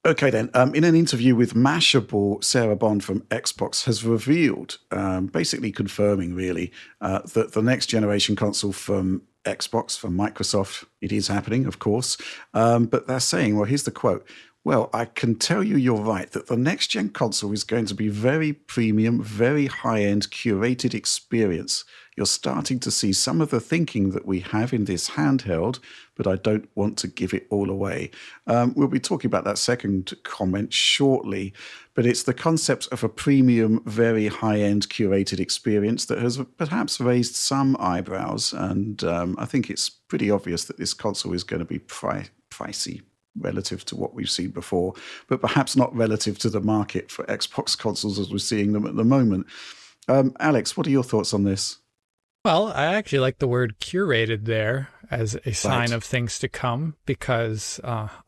Okay, then. In an interview with Mashable, Sarah Bond from Xbox has revealed, basically confirming, really, that the next generation console from Xbox, from Microsoft, it is happening, of course. But they're saying, well, here's the quote. Well, I can tell you you're right that the next gen console is going to be very premium, very high end, curated experience. You're starting to see some of the thinking that we have in this handheld, but I don't want to give it all away. We'll be talking about that second comment shortly, but it's the concept of a premium, very high end curated experience that has perhaps raised some eyebrows. And I think it's pretty obvious that this console is going to be pricey relative to what we've seen before, but perhaps not relative to the market for Xbox consoles as we're seeing them at the moment. Alex, what are your thoughts on this? Well, I actually like the word curated there as a sign Right. of things to come because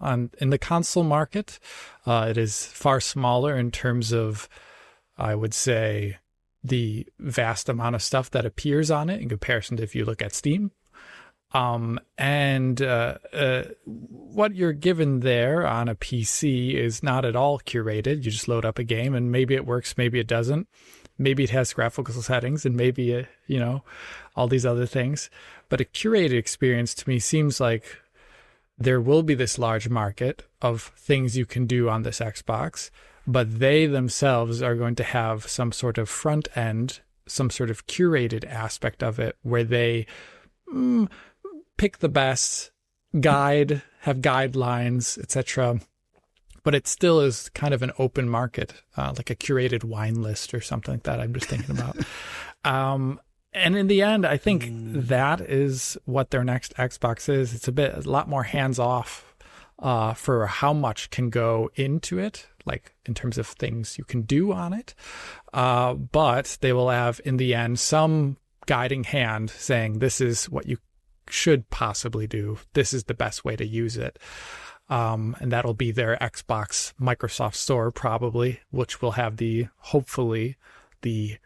in the console market, it is far smaller in terms of, I would say, the vast amount of stuff that appears on it in comparison to if you look at Steam. And what you're given there on a PC is not at all curated. You just load up a game and maybe it works, maybe it doesn't. Maybe it has graphical settings and maybe, all these other things. But a curated experience to me seems like there will be this large market of things you can do on this Xbox, but they themselves are going to have some sort of front end, some sort of curated aspect of it where they pick the best, have guidelines, etc. But it still is kind of an open market, like a curated wine list or something like that I'm just thinking about. And in the end, I think that is what their next Xbox is. It's a lot more hands-off for how much can go into it, like in terms of things you can do on it. But they will have, in the end, some guiding hand saying, this is what you should possibly do. This is the best way to use it. And that'll be their Xbox Microsoft Store probably, which will have hopefully the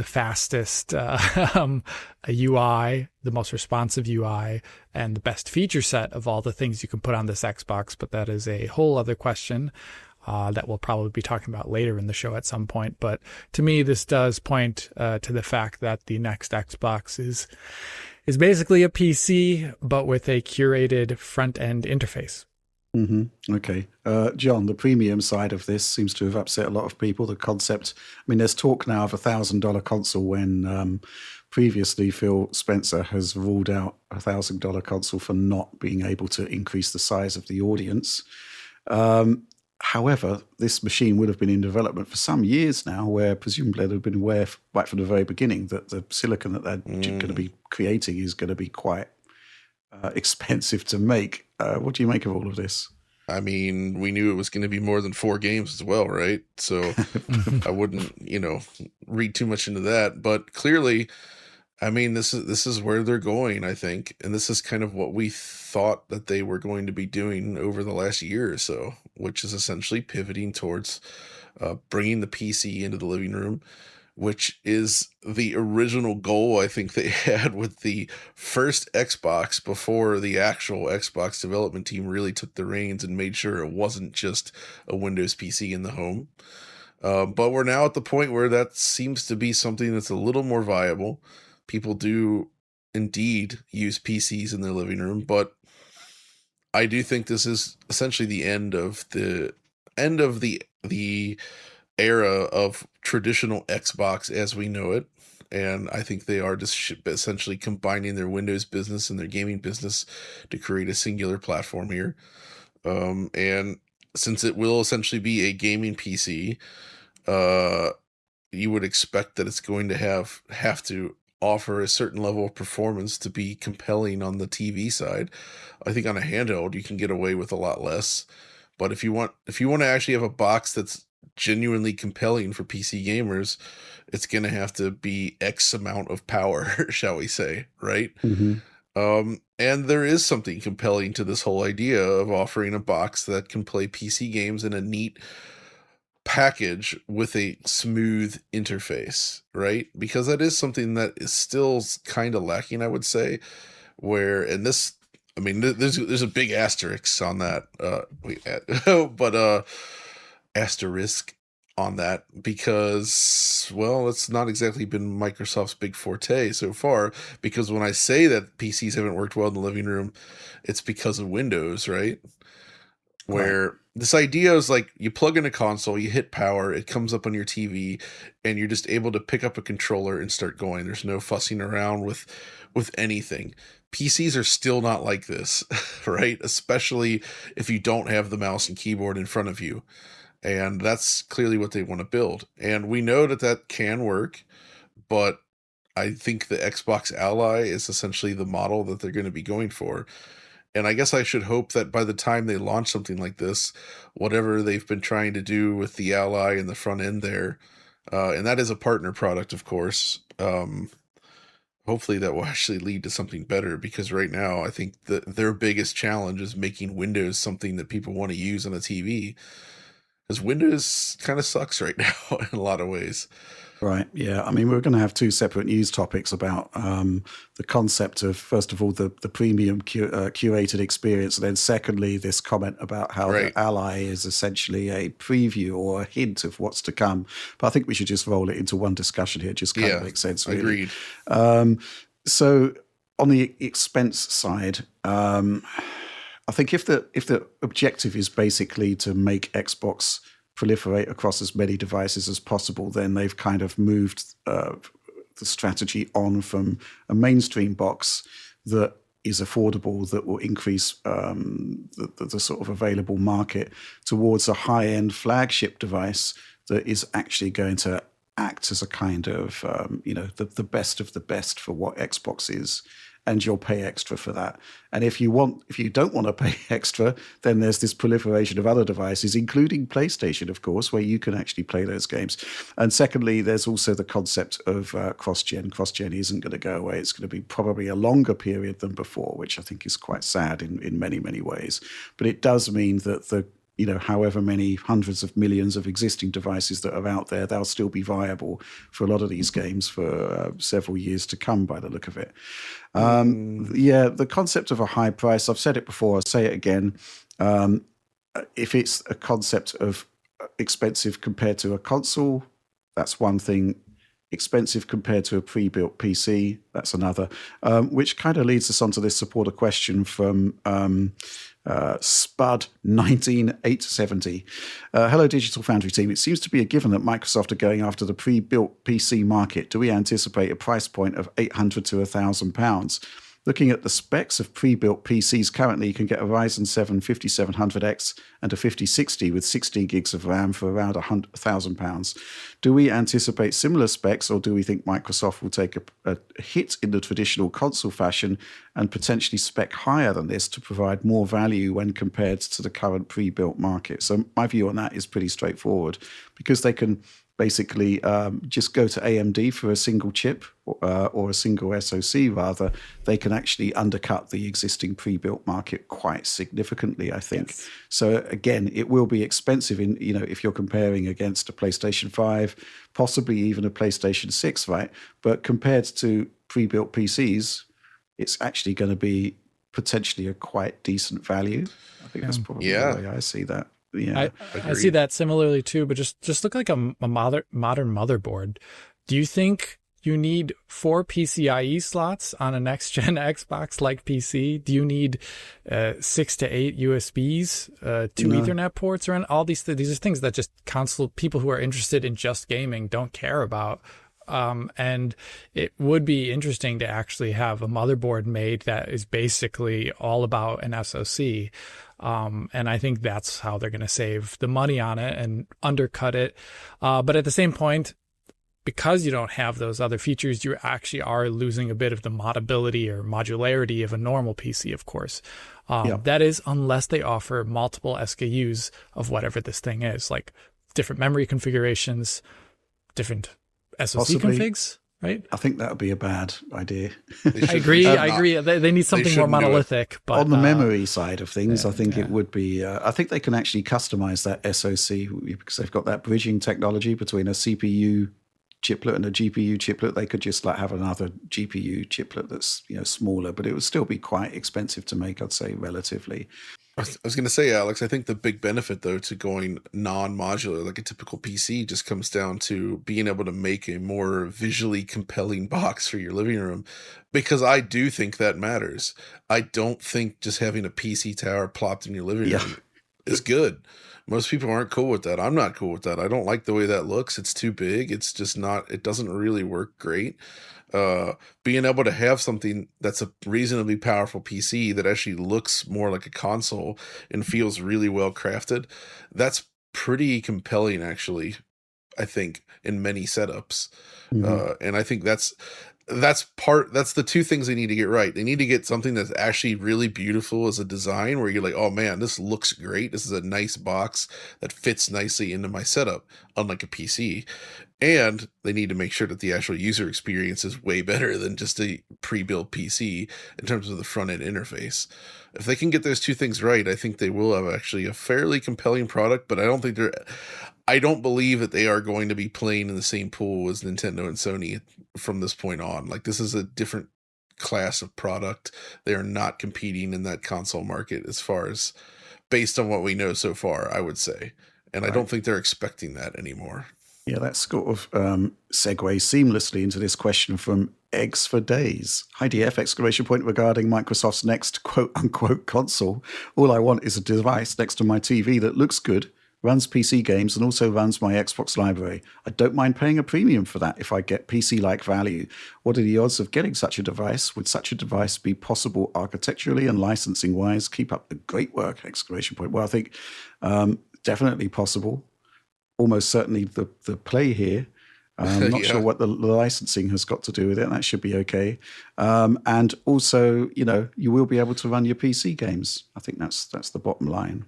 fastest UI, the most responsive UI, and the best feature set of all the things you can put on this Xbox. But that is a whole other question that we'll probably be talking about later in the show at some point. But to me, this does point to the fact that the next Xbox is basically a PC, but with a curated front-end interface. Mm-hmm. Okay. John, the premium side of this seems to have upset a lot of people. The concept, I mean, there's talk now of $1,000 console when previously Phil Spencer has ruled out $1,000 console for not being able to increase the size of the audience. However, this machine would have been in development for some years now, where presumably they've been aware right from the very beginning that the silicon that they're going to be creating is going to be quite expensive to make. What do you make of all of this? I mean, we knew it was going to be more than 4 games as well, right? So I wouldn't, read too much into that. But clearly, I mean, this is where they're going, I think. And this is kind of what we thought that they were going to be doing over the last year or so, which is essentially pivoting towards bringing the PC into the living room, which is the original goal I think they had with the first Xbox before the actual Xbox development team really took the reins and made sure it wasn't just a Windows PC in the home. But we're now at the point where that seems to be something that's a little more viable. People do indeed use PCs in their living room, but I do think this is essentially the end of the era of traditional Xbox as we know it. And I think they are just essentially combining their Windows business and their gaming business to create a singular platform here. And since it will essentially be a gaming PC, you would expect that it's going to have to offer a certain level of performance to be compelling on the TV side. I think on a handheld, you can get away with a lot less. But if you want to actually have a box that's genuinely compelling for PC gamers, it's going to have to be X amount of power, shall we say, right? Mm-hmm. And there is something compelling to this whole idea of offering a box that can play PC games in a neat package with a smooth interface, right? Because that is something that is still kind of lacking, I would say, and this I mean, there's a big asterisk on that. Asterisk on that because, well, it's not exactly been Microsoft's big forte so far. Because when I say that PCs haven't worked well in the living room, it's because of Windows, right? Where this idea is like you plug in a console, you hit power, it comes up on your TV, and you're just able to pick up a controller and start going. There's no fussing around with anything. PCs are still not like this, right? Especially if you don't have the mouse and keyboard in front of you. And that's clearly what they want to build. And we know that can work, but I think the Xbox Ally is essentially the model that they're going to be going for. And I guess I should hope that by the time they launch something like this, whatever they've been trying to do with the Ally and the front end there, and that is a partner product, of course, hopefully that will actually lead to something better, because right now I think that their biggest challenge is making Windows something that people want to use on a TV. Because Windows kind of sucks right now in a lot of ways. Right. Yeah. I mean, we're going to have two separate news topics about the concept of, first of all, the premium curated experience, and then secondly, this comment about how the Ally is essentially a preview or a hint of what's to come. But I think we should just roll it into one discussion here. It just kind of makes sense, really. Agreed. So on the expense side, I think if the objective is basically to make Xbox proliferate across as many devices as possible, then they've kind of moved the strategy on from a mainstream box that is affordable, that will increase the sort of available market, towards a high-end flagship device that is actually going to act as a kind of the best of the best for what Xbox is. And you'll pay extra for that. And if you don't want to pay extra, then there's this proliferation of other devices, including PlayStation, of course, where you can actually play those games. And secondly, there's also the concept of cross-gen. Cross-gen isn't going to go away. It's going to be probably a longer period than before, which I think is quite sad in many, many ways. But it does mean that however many hundreds of millions of existing devices that are out there, they'll still be viable for a lot of these games for several years to come, by the look of it. The concept of a high price, I've said it before, I'll say it again. If it's a concept of expensive compared to a console, that's one thing. Expensive compared to a pre-built PC, that's another. Which kind of leads us on to this supporter question from Spud 19870. Hello, Digital Foundry team. It seems to be a given that Microsoft are going after the pre-built PC market. Do we anticipate a price point of £800 to £1,000? Looking at the specs of pre-built PCs currently, you can get a Ryzen 7 5700X and a 5060 with 16 gigs of RAM for around £1,000. Do we anticipate similar specs, or do we think Microsoft will take a hit in the traditional console fashion and potentially spec higher than this to provide more value when compared to the current pre-built market? So my view on that is pretty straightforward, because they can basically just go to AMD for a single chip or a single SoC rather. They can actually undercut the existing pre-built market quite significantly, I think. Yes. So again, it will be expensive if you're comparing against a PlayStation 5, possibly even a PlayStation 6, right? But compared to pre-built PCs, it's actually going to be potentially a quite decent value. I think that's probably the way I see that. Yeah, I see that similarly too, but just look like a modern motherboard. Do you think you need 4 PCIe slots on a next-gen Xbox-like PC? Do you need 6 to 8 USBs, 2 Ethernet ports, or all these things? These are things that just console people who are interested in just gaming don't care about. And it would be interesting to actually have a motherboard made that is basically all about an SoC. And I think that's how they're going to save the money on it and undercut it. But at the same point, because you don't have those other features, you actually are losing a bit of the modability or modularity of a normal PC, of course. That is, unless they offer multiple SKUs of whatever this thing is, like different memory configurations, different SoC configs, right? I think that would be a bad idea. I agree. They need something more monolithic. But on the memory side of things, I think it would be. I think they can actually customize that SoC because they've got that bridging technology between a CPU chiplet and a GPU chiplet, they could just like have another GPU chiplet that's, you know, smaller, but it would still be quite expensive to make, I'd say, relatively. I was going to say, Alex, I think the big benefit, though, to going non-modular, like a typical PC, just comes down to being able to make a more visually compelling box for your living room, because I do think that matters. I don't think just having a PC tower plopped in your living room is good. Most people aren't cool with that. I'm not cool with that. I don't like the way that looks. It's too big. It's just not, it doesn't really work great. Being able to have something that's a reasonably powerful PC that actually looks more like a console and feels really well crafted, that's pretty compelling, actually, I think, in many setups. And I think that's the two things they need to get right. They need to get something that's actually really beautiful as a design, where you're like, oh man, this looks great. This is a nice box that fits nicely into my setup, unlike a PC. And they need to make sure that the actual user experience is way better than just a pre-built PC in terms of the front-end interface. If they can get those two things right, I think they will have actually a fairly compelling product, but I don't believe that they are going to be playing in the same pool as Nintendo and Sony from this point on. Like, this is a different class of product. They are not competing in that console market as far as based on what we know so far, I would say. And I don't think they're expecting that anymore. Yeah, that sort of segues seamlessly into this question from Eggs for Days. Hi DF, exclamation point regarding Microsoft's next quote-unquote console. All I want is a device next to my TV that looks good, runs PC games, and also runs my Xbox library. I don't mind paying a premium for that if I get PC-like value. What are the odds of getting such a device? Would such a device be possible architecturally and licensing-wise? Keep up the great work, exclamation point. Well, I think definitely possible. Almost certainly the play here. I'm not sure what the licensing has got to do with it, and that should be okay. And also, you know, you will be able to run your PC games. I think that's the bottom line.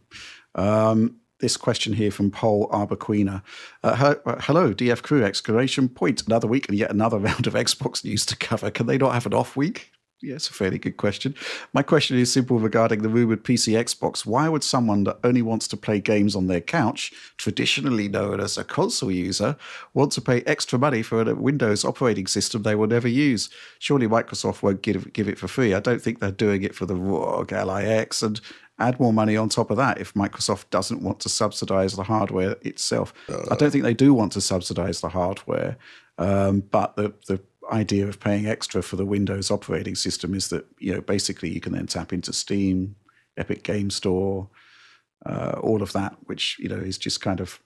This question here from Paul Arbequina. Hello, DF crew, exclamation point. Another week and yet another round of Xbox news to cover. Can they not have an off week? Yeah, it's a fairly good question. My question is simple regarding the rumored PC Xbox. Why would someone that only wants to play games on their couch, traditionally known as a console user, want to pay extra money for a Windows operating system they will never use? Surely Microsoft won't give it for free. I don't think they're doing it for the ROG LIX, and add more money on top of that if Microsoft doesn't want to subsidize the hardware itself. I don't think they do want to subsidize the hardware, but the idea of paying extra for the Windows operating system is that, you know, basically you can then tap into Steam, Epic Game Store, all of that, which, you know, is just kind of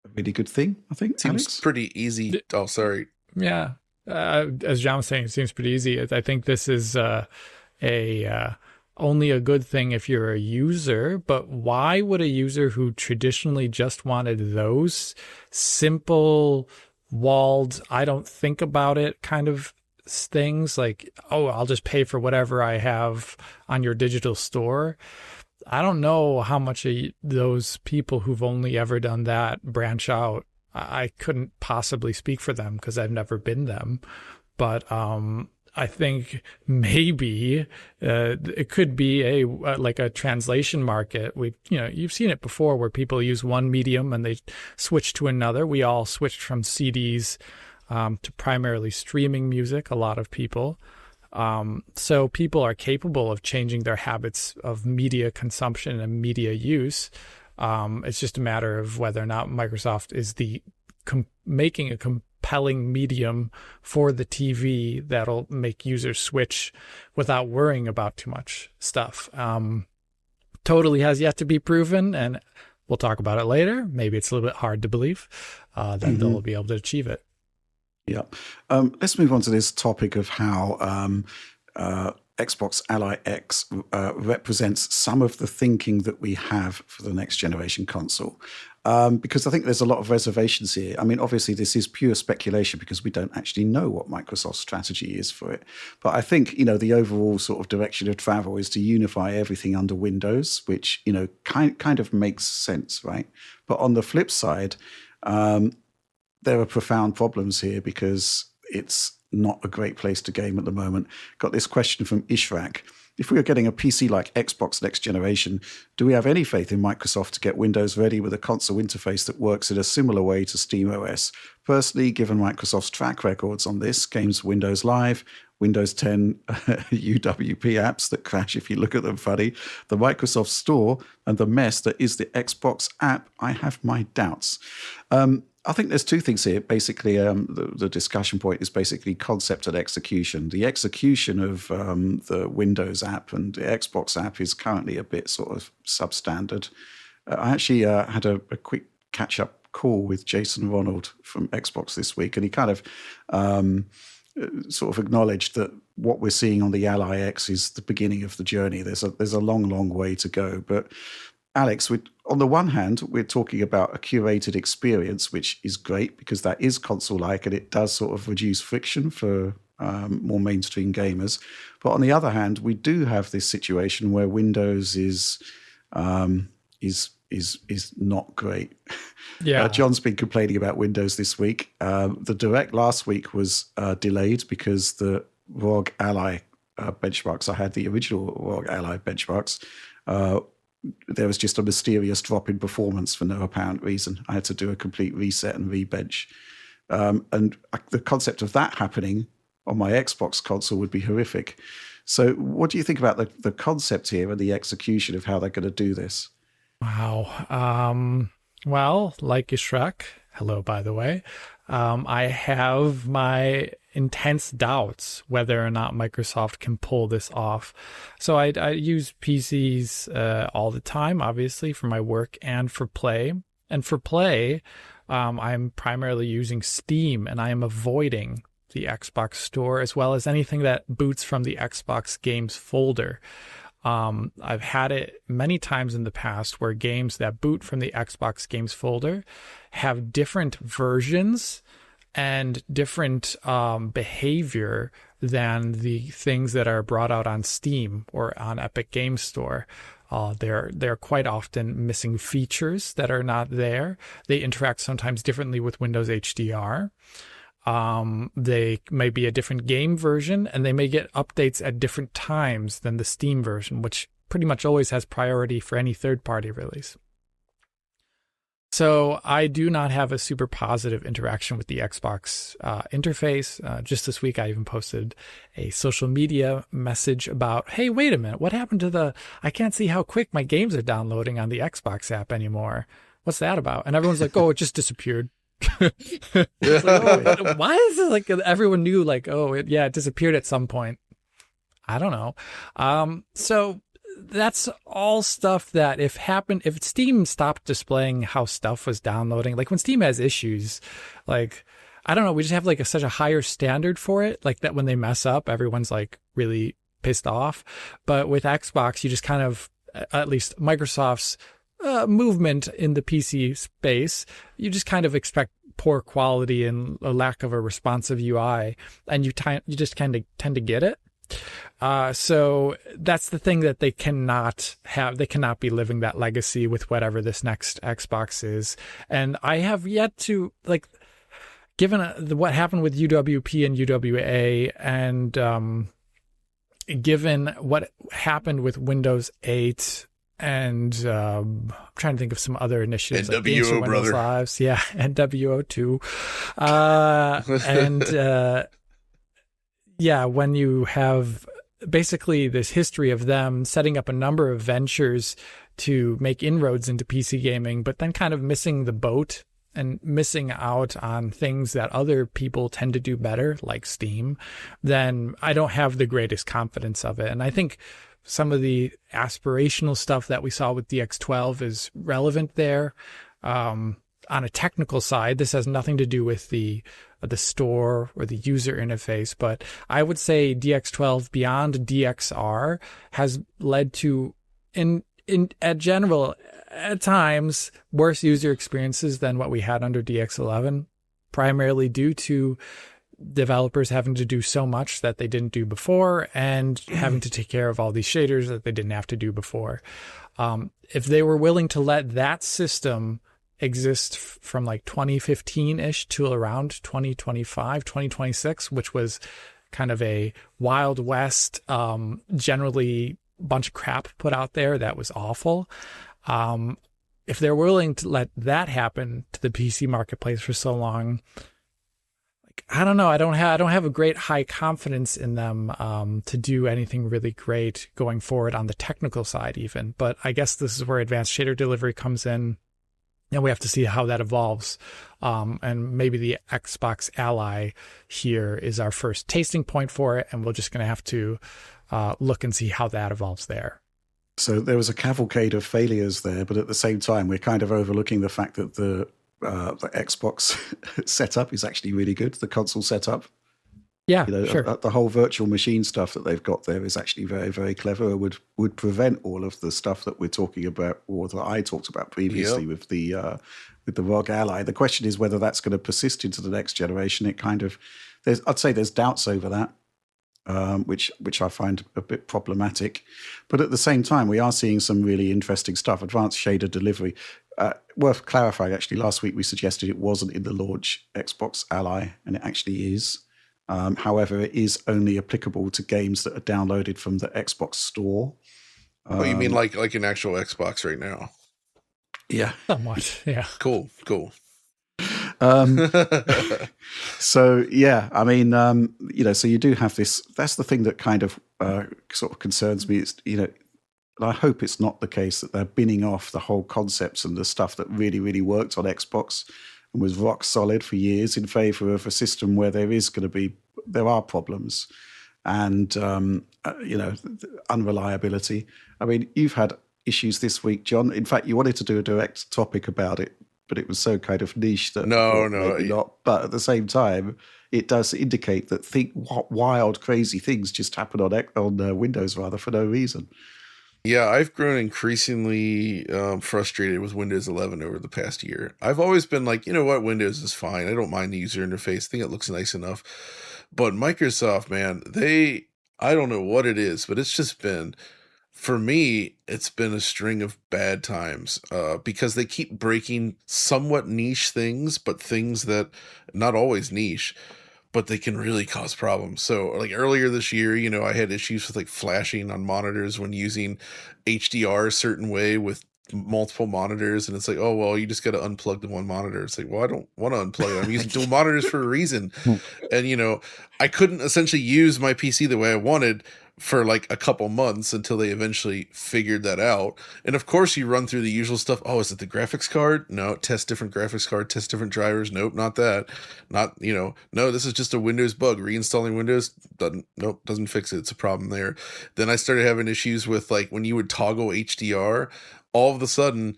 a really good thing, I think. Seems Alex? pretty easy. Oh, sorry. Yeah. As John was saying, it seems pretty easy. I think this is only a good thing if you're a user, but why would a user who traditionally just wanted those simple walled, I don't think about it kind of things, like, oh, I'll just pay for whatever I have on your digital store? I don't know how much of those people who've only ever done that branch out. I couldn't possibly speak for them because I've never been them, but I think maybe it could be like a translation market. You've seen it before where people use one medium and they switch to another. We all switched from CDs to primarily streaming music, a lot of people. So people are capable of changing their habits of media consumption and media use. It's just a matter of whether or not Microsoft is making a compelling medium for the TV that'll make users switch without worrying about too much stuff. Totally has yet to be proven, and we'll talk about it later. Maybe it's a little bit hard to believe that they'll be able to achieve it. Yeah. Let's move on to this topic of how Xbox Ally X represents some of the thinking that we have for the next generation console. Because I think there's a lot of reservations here. I mean, obviously, this is pure speculation because we don't actually know what Microsoft's strategy is for it. But I think, you know, the overall sort of direction of travel is to unify everything under Windows, which, you know, kind of makes sense, right? But on the flip side, there are profound problems here because it's not a great place to game at the moment. Got this question from Ishrak. if we were getting a PC like Xbox next generation, do we have any faith in Microsoft to get Windows ready with a console interface that works in a similar way to SteamOS? Personally, given Microsoft's track records on this, games Windows Live, Windows 10 UWP apps that crash if you look at them funny, the Microsoft Store, and the mess that is the Xbox app, I have my doubts. I think there's two things here. Basically, the discussion point is basically concept and execution. The execution of the Windows app and the Xbox app is currently a bit sort of substandard. I actually had a quick catch-up call with Jason Ronald from Xbox this week, and he kind of sort of acknowledged that what we're seeing on the Ally X is the beginning of the journey. There's a long, long way to go, but Alex, on the one hand, we're talking about a curated experience, which is great because that is console-like and it does sort of reduce friction for more mainstream gamers. But on the other hand, we do have this situation where Windows is not great. Yeah, John's been complaining about Windows this week. The Direct last week was delayed because the ROG Ally benchmarks, I had the original ROG Ally benchmarks, there was just a mysterious drop in performance for no apparent reason. I had to do a complete reset and rebench. And the concept of that happening on my Xbox console would be horrific. So what do you think about the concept here and the execution of how they're going to do this? Wow. Well, like Shrek, hello, by the way, I have my intense doubts whether or not Microsoft can pull this off. So I use PCs all the time, obviously, for my work and for play. And for play, I'm primarily using Steam, and I am avoiding the Xbox Store as well as anything that boots from the Xbox Games folder. I've had it many times in the past where games that boot from the Xbox Games folder have different versions and different behavior than the things that are brought out on Steam or on Epic Games Store. They're quite often missing features that are not there. They interact sometimes differently with Windows HDR. They may be a different game version, and they may get updates at different times than the Steam version, which pretty much always has priority for any third-party release. So I do not have a super positive interaction with the Xbox interface. Just this week, I even posted a social media message about, hey, wait a minute, what happened to I can't see how quick my games are downloading on the Xbox app anymore. What's that about? And everyone's like, oh, it just disappeared. Like, oh, why is it like everyone knew like, oh, it disappeared at some point? I don't know. So that's all stuff that if Steam stopped displaying how stuff was downloading, like when Steam has issues, like, I don't know, we just have like such a higher standard for it, like that when they mess up, everyone's like really pissed off. But with Xbox, you just kind of, at least Microsoft's movement in the PC space, you just kind of expect poor quality and a lack of a responsive UI, and you just kind of tend to get it. So that's the thing that they cannot have. They cannot be living that legacy with whatever this next Xbox is. And I have yet to, like, given what happened with UWP and UWA, and given what happened with Windows 8, and I'm trying to think of some other initiatives. NWO, like Games for Windows brother. Lives. Yeah, NWO too. And when you have basically this history of them setting up a number of ventures to make inroads into PC gaming, but then kind of missing the boat and missing out on things that other people tend to do better, like Steam, then I don't have the greatest confidence of it. And I think some of the aspirational stuff that we saw with DX12 is relevant there. On a technical side, this has nothing to do with the store or the user interface, but I would say DX12 beyond DXR has led to, at times, worse user experiences than what we had under DX11, primarily due to developers having to do so much that they didn't do before and having to take care of all these shaders that they didn't have to do before. If they were willing to let that system exist from like 2015-ish to around 2025, 2026, which was kind of a Wild West, generally bunch of crap put out there that was awful. If they're willing to let that happen to the PC marketplace for so long, like, I don't know. I don't have a great high confidence in them to do anything really great going forward on the technical side even. But I guess this is where advanced shader delivery comes in, and we have to see how that evolves. And maybe the Xbox Ally here is our first tasting point for it, and we're just going to have to look and see how that evolves there. So there was a cavalcade of failures there, but at the same time, we're kind of overlooking the fact that the Xbox setup is actually really good. The console setup, Yeah, sure. The whole virtual machine stuff that they've got there is actually very, very clever. Would prevent all of the stuff that we're talking about, or that I talked about previously with the ROG Ally. The question is whether that's going to persist into the next generation. It kind of, I'd say there's doubts over that. Which I find a bit problematic. But at the same time, we are seeing some really interesting stuff. Advanced shader delivery. Worth clarifying, actually, last week we suggested it wasn't in the launch Xbox Ally, and it actually is. However, it is only applicable to games that are downloaded from the Xbox Store. Oh, you mean like an actual Xbox right now? Yeah. Somewhat, yeah. Cool. So yeah, I mean, so you do have this. That's the thing that kind of sort of concerns me. It's, and I hope it's not the case that they're binning off the whole concepts and the stuff that really, really worked on Xbox and was rock solid for years in favor of a system where there are problems and unreliability. I mean, you've had issues this week, John. In fact, you wanted to do a direct topic about it, but it was so kind of niche that maybe not. But at the same time, it does indicate that wild, crazy things just happen on Windows rather for no reason. Yeah, I've grown increasingly frustrated with Windows 11 over the past year. I've always been like, you know what, Windows is fine. I don't mind the user interface. I think it looks nice enough. But Microsoft, man, I don't know what it is, but it's just been, for me, it's been a string of bad times because they keep breaking somewhat niche things, but things that not always niche, but they can really cause problems. So like earlier this year, I had issues with like flashing on monitors when using HDR a certain way with multiple monitors, and it's like, oh, well, you just got to unplug the one monitor. It's like, well, I don't want to unplug it. I'm using dual monitors for a reason. And, I couldn't essentially use my PC the way I wanted for like a couple months until they eventually figured that out. And of course you run through the usual stuff. Oh, is it the graphics card? No. Test different graphics card, test different drivers. Nope, not that. No, this is just a Windows bug. Reinstalling Windows doesn't fix it. It's a problem there. Then I started having issues with like when you would toggle HDR, all of a sudden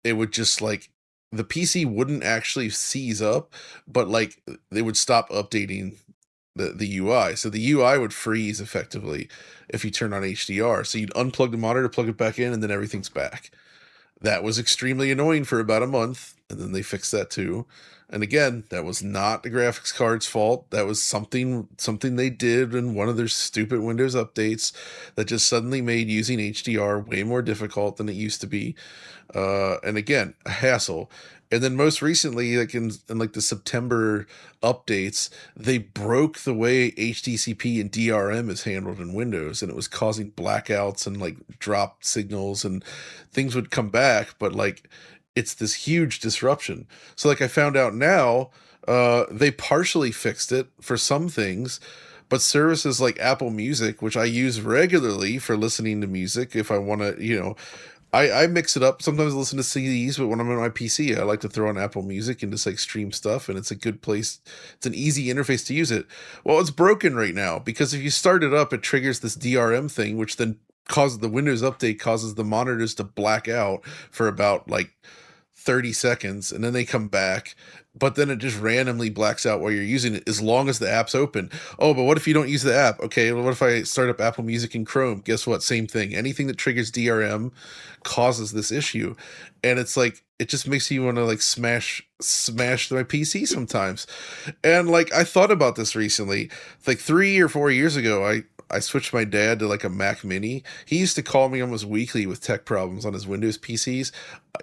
it would just like, the PC wouldn't actually seize up, but like they would stop updating the UI. So the UI would freeze effectively if you turn on HDR. So you'd unplug the monitor, plug it back in, and then everything's back. That was extremely annoying for about a month, and then they fixed that too. And again, that was not the graphics card's fault. That was something they did in one of their stupid Windows updates that just suddenly made using HDR way more difficult than it used to be. And again, a hassle. And then most recently, like in like the September updates, they broke the way HDCP and DRM is handled in Windows, and it was causing blackouts and like drop signals, and things would come back, but like it's this huge disruption. So like I found out now, they partially fixed it for some things, but services like Apple Music, which I use regularly for listening to music if I want to, I mix it up. Sometimes I listen to CDs, but when I'm on my PC, I like to throw on Apple Music and just like stream stuff, and it's a good place. It's an easy interface to use it. Well, it's broken right now because if you start it up, it triggers this DRM thing, which then causes the Windows update, causes the monitors to black out for about like 30 seconds, and then they come back, but then it just randomly blacks out while you're using it as long as the app's open. Oh, but what if you don't use the app? Okay, well, what if I start up Apple Music in Chrome? Guess what? Same thing. Anything that triggers DRM causes this issue. And it's like, it just makes you want to like smash my PC sometimes. And like, I thought about this recently. Like 3 or 4 years ago, I switched my dad to like a Mac Mini. He used to call me almost weekly with tech problems on his Windows PCs.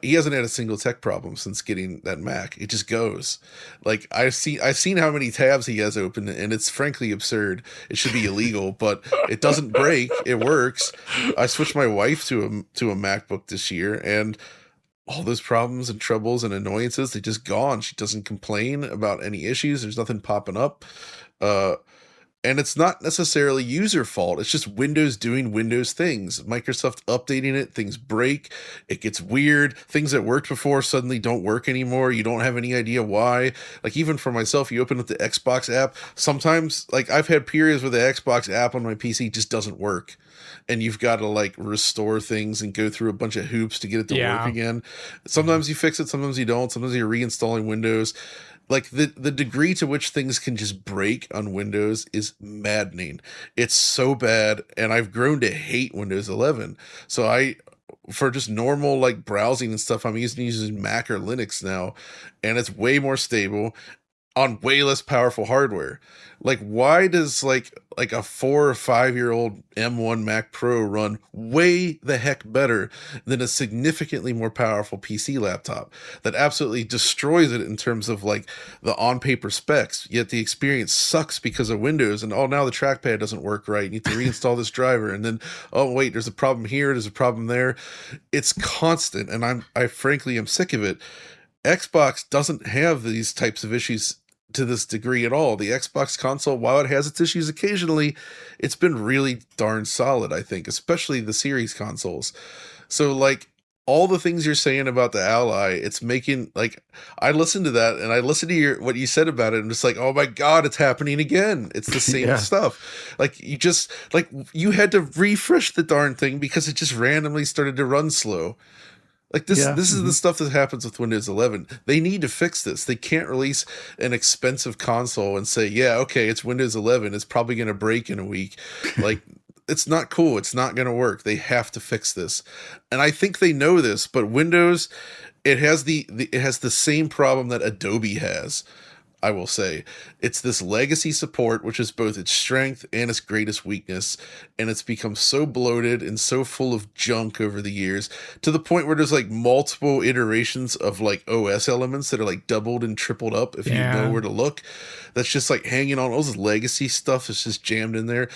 He hasn't had a single tech problem since getting that Mac. It just goes. Windows. Like I've seen how many tabs he has open, and it's frankly absurd. It should be illegal, but it doesn't break. It works. I switched my wife to a MacBook this year, and all those problems and troubles and annoyances, they just gone. She doesn't complain about any issues. There's nothing popping up. And it's not necessarily user fault. It's just Windows doing Windows things. Microsoft updating it, things break, it gets weird. Things that worked before suddenly don't work anymore. You don't have any idea why. Like even for myself, you open up the Xbox app. Sometimes, like I've had periods where the Xbox app on my PC just doesn't work. And you've got to like restore things and go through a bunch of hoops to get it to work again. Sometimes you fix it, sometimes you don't. Sometimes you're reinstalling Windows. Like the degree to which things can just break on Windows is maddening. It's so bad, and I've grown to hate Windows 11. So for just normal like browsing and stuff, I'm using Mac or Linux now, and it's way more stable on way less powerful hardware. Like why does like a 4 or 5 year old M1 Mac Pro run way the heck better than a significantly more powerful PC laptop that absolutely destroys it in terms of like the on paper specs, yet the experience sucks because of Windows, and now the trackpad doesn't work right, you need to reinstall this driver, and then oh wait, there's a problem here, there's a problem there. It's constant, and I frankly am sick of it. Xbox doesn't have these types of issues to this degree at all. The Xbox console, while it has its issues occasionally, it's been really darn solid, I think, especially the series consoles. So like all the things you're saying about the Ally, it's making like, I listened to that and I listened to what you said about it, and it's like, oh my God, it's happening again. It's the same stuff. Like you had to refresh the darn thing because it just randomly started to run slow. Like this is the stuff that happens with Windows 11. They need to fix this. They can't release an expensive console and say, yeah, okay, it's Windows 11. It's probably going to break in a week. Like, it's not cool. It's not going to work. They have to fix this. And I think they know this, but Windows, it has it has the same problem that Adobe has. I will say it's this legacy support, which is both its strength and its greatest weakness. And it's become so bloated and so full of junk over the years to the point where there's like multiple iterations of like OS elements that are like doubled and tripled up if you know where to look. That's just like hanging on all this legacy stuff that's just jammed in there.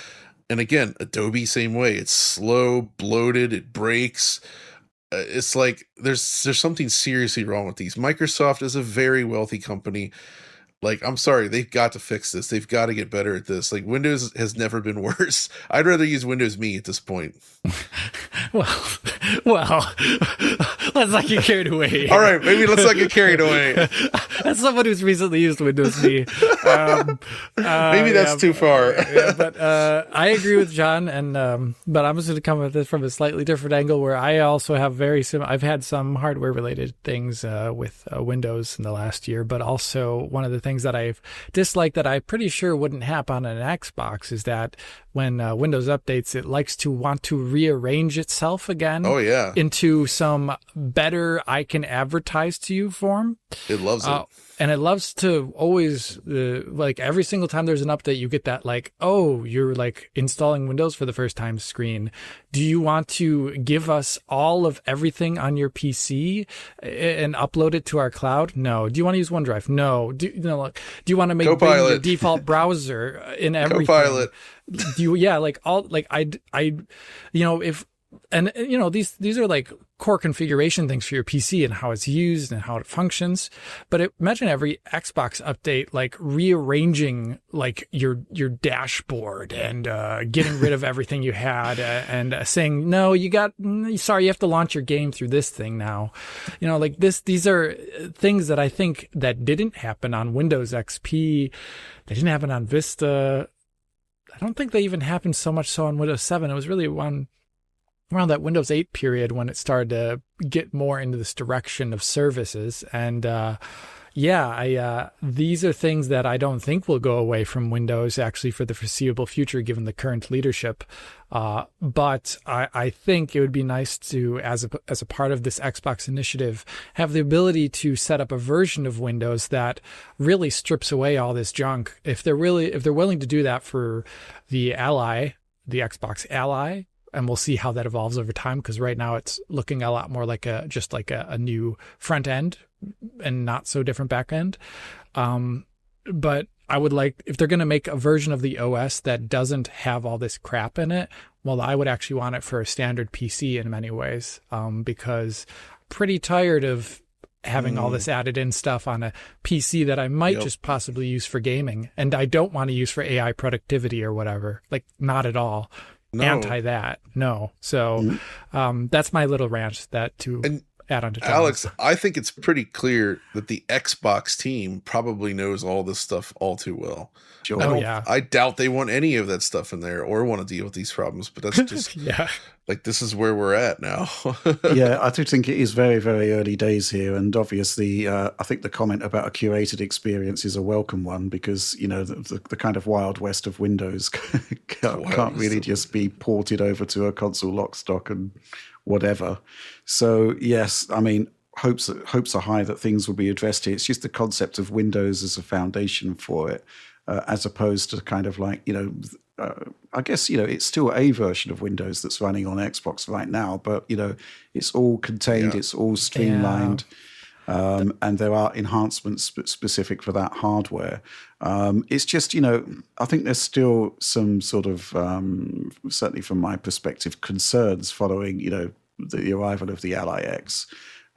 And again, Adobe, same way. It's slow, bloated, it breaks. It's like there's something seriously wrong with these. Microsoft is a very wealthy company. Like, I'm sorry, they've got to fix this. They've got to get better at this. Like, Windows has never been worse. I'd rather use Windows Me at this point. Well, let's not get carried away. All right, maybe let's not get carried away. As someone who's recently used Windows Me, maybe that's too far. But I agree with John, and but I'm just going to come at this from a slightly different angle, where I also have I've had some hardware related things with Windows in the last year, but also one of the things that I've disliked that I'm pretty sure wouldn't happen on an Xbox is that when Windows updates, it likes to want to rearrange itself again. Oh yeah, into some better I can advertise to you form. It loves it. And it loves to always, like every single time there's an update, you get that like, oh, you're like installing Windows for the first time screen. Do you want to give us all of everything on your PC and upload it to our cloud? No. Do you want to use OneDrive? No. Do you want to make Bing your default browser in everything? Copilot. These are like core configuration things for your PC and how it's used and how it functions. But imagine every Xbox update, like rearranging like your dashboard and getting rid of everything you had and saying, no, you have to launch your game through this thing now. Like these are things that I think that didn't happen on Windows XP. They didn't happen on Vista. I don't think they even happened so much so on Windows 7. It was really around that Windows 8 period when it started to get more into this direction of services. And these are things that I don't think will go away from Windows actually for the foreseeable future, given the current leadership. But I think it would be nice to, as a part of this Xbox initiative, have the ability to set up a version of Windows that really strips away all this junk. If they're willing to do that for the Ally, the Xbox Ally, and we'll see how that evolves over time, because right now it's looking a lot more like a new front end and not so different back end. But I would like, if they're going to make a version of the OS that doesn't have all this crap in it, well, I would actually want it for a standard PC in many ways, because I'm pretty tired of having all this added in stuff on a PC that I might just possibly use for gaming, and I don't want to use for AI productivity or whatever. Like, not at all. No. Anti that. No. So that's my little rant add on to John's. Alex, I think it's pretty clear that the Xbox team probably knows all this stuff all too well. Sure. I doubt they want any of that stuff in there or want to deal with these problems, but that's just like, this is where we're at now. Yeah, I do think it is very, very early days here. And obviously, I think the comment about a curated experience is a welcome one, because, you know, the kind of wild west of Windows can't really just be ported over to a console lock stock and whatever. So, yes, I mean, hopes are high that things will be addressed here. It's just the concept of Windows as a foundation for it, as opposed to kind of like, you know, I guess, you know, it's still a version of Windows that's running on Xbox right now, but, you know, it's all contained, it's all streamlined, and there are enhancements specific for that hardware. It's just, you know, I think there's still some sort of, certainly from my perspective, concerns following, you know, the arrival of the Ally X.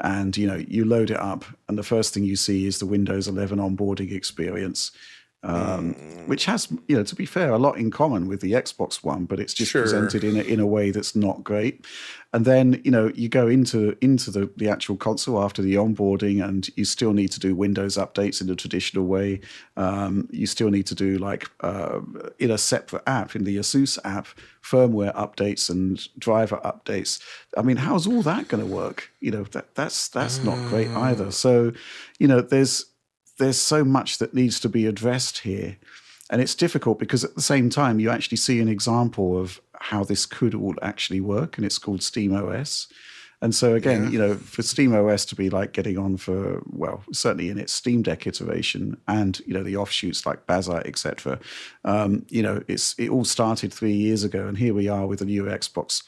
And, you know, you load it up and the first thing you see is the Windows 11 onboarding experience, which has, you know, to be fair, a lot in common with the Xbox One, but it's just presented in a way that's not great. And then, you know, you go into the actual console after the onboarding, and you still need to do Windows updates in the traditional way. You still need to do, like, in a separate app, in the Asus app, firmware updates and driver updates. I mean, how's all that going to work? You know, that's not great either. So, you know, there's so much that needs to be addressed here. And it's difficult because at the same time, you actually see an example of how this could all actually work, and it's called SteamOS. And so again, you know, for SteamOS to be like getting on for, well, certainly in its Steam Deck iteration and, you know, the offshoots like Bazzite, etc., you know, it all started 3 years ago, and here we are with a new Xbox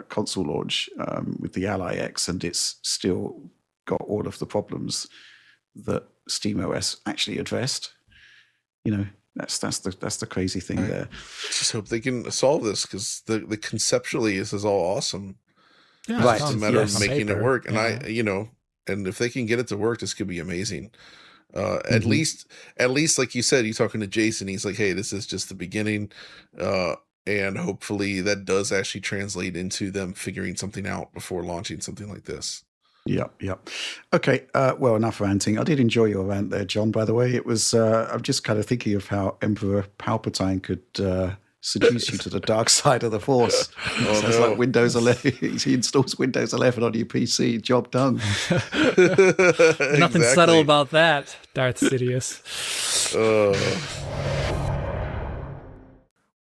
console launch with the Ally X, and it's still got all of the problems that SteamOS actually addressed. You know, that's the crazy thing there. Just hope they can solve this, because the conceptually this is all awesome. Yeah, right. It's a matter of making it work. And I, you know, and if they can get it to work, this could be amazing. At least like you said, you're talking to Jason, he's like, hey, this is just the beginning. And hopefully that does actually translate into them figuring something out before launching something like this. Yeah. Okay, well, enough ranting. I did enjoy your rant there, John, by the way. It was, I'm just kind of thinking of how Emperor Palpatine could seduce you to the dark side of the Force. Sounds like Windows 11. He installs Windows 11 on your PC. Job done. Nothing subtle about that, Darth Sidious.